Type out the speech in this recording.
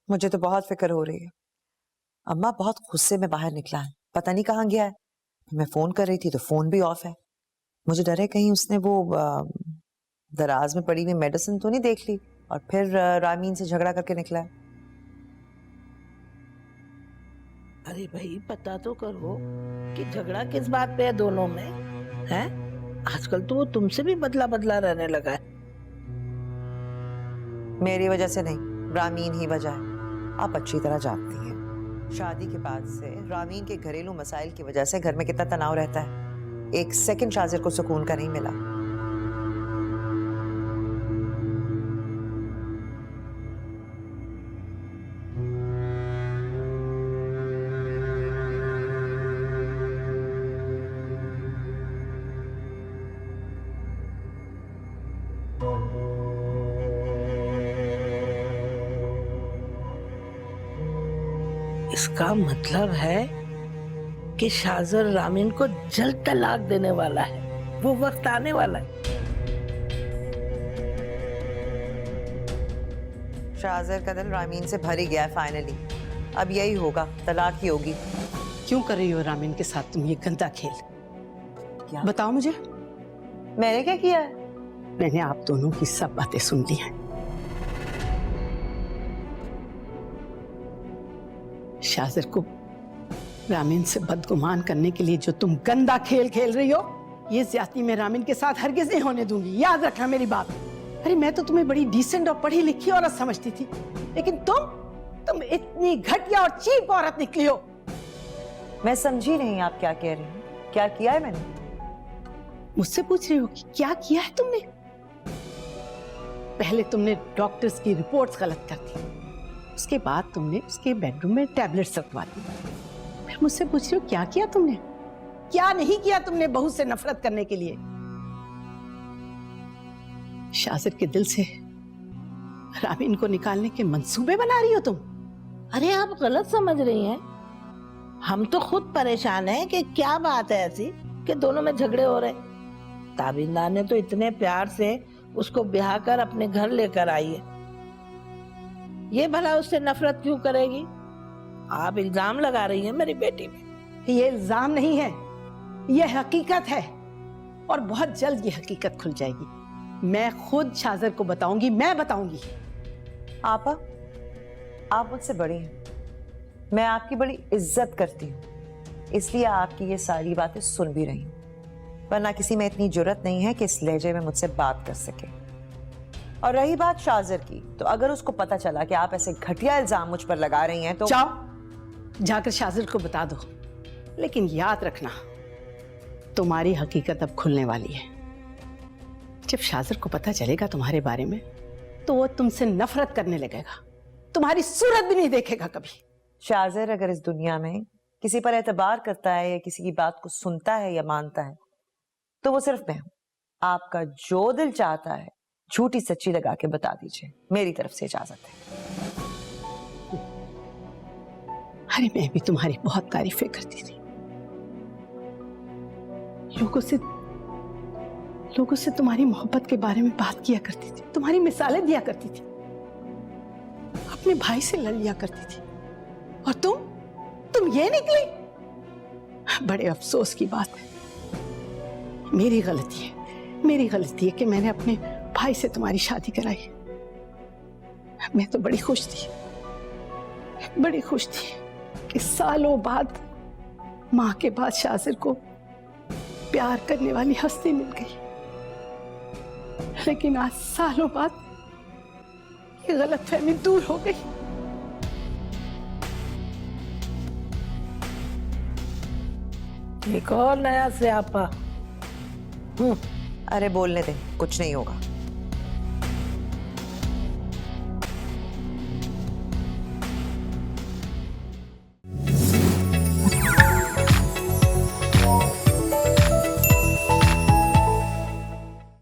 मुझे तो बहुत फिक्र हो रही है। अम्मा बहुत गुस्से में बाहर निकला है, पता नहीं कहाँ गया है। मैं फोन कर रही थी तो फोन भी ऑफ है। मुझे डर है कहीं उसने वो दराज में पड़ी हुई मेडिसिन तो नहीं देख ली और फिर रामीन से झगड़ा करके निकला है। अरे भाई पता तो करो कि झगड़ा किस बात पे है दोनों में, हैं? आजकल तो वो तुमसे भी बदला बदला रहने लगा है। मेरी वजह से नहीं, रामीन ही वजह है। आप अच्छी तरह जानती हैं शादी के बाद से रामीन के घरेलू मसाइल की वजह से घर में कितना तनाव रहता है। एक सेकंड शाजिर को सुकून का नहीं मिला। इसका मतलब है कि शाजर रामीन को जल्द तलाक देने वाला है। वो वक्त आने वाला है। शाजिर का दिल रामीन से भर ही गया है फाइनली। अब यही होगा, तलाक ही होगी। क्यों कर रही हो रामीन के साथ तुम ये गंदा खेल? क्या? बताओ मुझे। मैंने क्या किया है? मैंने आप दोनों की सब बातें सुन ली हैं। शाजिर को रामीन से बदगुमान करने के लिए जो तुम गंदा खेल खेल रही हो, ये ज्यादती मैं रामीन के साथ हरगिज नहीं होने दूंगी। याद रखना मेरी बात। अरे मैं तो तुम्हें बड़ी डिसेंट और पढ़ी लिखी औरत समझती थी, लेकिन तुम इतनी घटिया और चीप औरत निकली हो। मैं समझी नहीं आप क्या कह रही हैं। क्या किया है मैंने? मुझसे पूछ रही हो कि क्या किया है तुमने? पहले तुमने डॉक्टर्स की रिपोर्ट्स गलत कर दी, उसके बाद तुमने उसके बेडरूम में टैबलेट्स रखवा दी। फिर मुझसे पूछ रही हो क्या किया तुमने? क्या नहीं किया तुमने बहू से नफरत करने के लिए? शाजिर के दिल से रामीन को निकालने के मंसूबे बना रही हो तुम। अरे आप गलत समझ रही हैं। हम तो खुद परेशान हैं कि क्या बात है ऐसी कि दोनों में झगड़े हो रहे। ताबिंदा ने तो इतने प्यार से उसको ब्याह कर अपने घर लेकर आई है, ये भला उससे नफरत क्यों करेगी? आप इल्जाम लगा रही हैं मेरी बेटी पे। ये इल्जाम नहीं है, ये हकीकत है, और बहुत जल्द ये हकीकत खुल जाएगी। मैं खुद शाजिर को बताऊंगी, मैं बताऊंगी। आपा, आप मुझसे बड़ी हैं, मैं आपकी बड़ी इज्जत करती हूँ, इसलिए आपकी ये सारी बातें सुन भी रही हूँ। वरना किसी में इतनी जुर्रत नहीं है कि इस लहजे में मुझसे बात कर सके। और रही बात शाजिर की, तो अगर उसको पता चला कि आप ऐसे घटिया इल्जाम मुझ पर लगा रही हैं तो जाओ, जाकर शाजिर को बता दो। लेकिन याद रखना, तुम्हारी हकीकत अब खुलने वाली है। जब शाजिर को पता चलेगा तुम्हारे बारे में, तो वो तुमसे नफरत करने लगेगा, तुम्हारी सूरत भी नहीं देखेगा कभी। शाजिर अगर इस दुनिया में किसी पर एतबार करता है या किसी की बात को सुनता है या मानता है, तो वो सिर्फ मैं हूं। आपका जो दिल चाहता है झूठी सच्ची लगा के बता दीजिए, मेरी तरफ से इजाजत है। अरे मैं भी तुम्हारी बहुत तारीफें करती थी। लोगों से तुम्हारी मोहब्बत के बारे में बात किया करती थी, तुम्हारी मिसालें दिया करती थी, अपने भाई से लड़ लिया करती थी, और तुम ये निकली। बड़े अफसोस की बात है, मेरी गलती है कि मैंने अपने भाई से तुम्हारी शादी कराई। मैं तो बड़ी खुश थी कि सालों बाद मां के बाद शाजिर को प्यार करने वाली हस्ती मिल गई। लेकिन आज सालों बाद ये गलतफहमी दूर हो गई। एक और नया स्यापा। अरे बोलने दे, कुछ नहीं होगा।